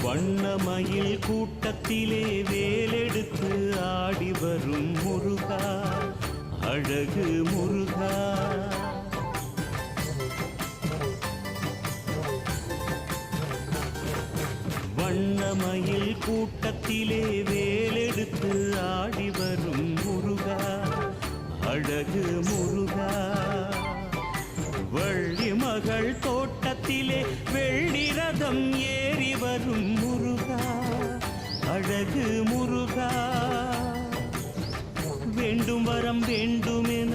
வண்ணமயில் கூட்டத்திலே வேலெடுத்து ஆடி வரும் முருகா, அழகு முருகா. வண்ணமயில் கூட்டத்திலே வேலெடுத்து ஆடி வரும் முருகா, அழகு முருகா. வள்ளி மகள் தோட்டத்திலே வெள்ளி ரதம் ஏறி வரும் முருகா, அழகு முருகா. வேண்டும் வரம் வேண்டுமென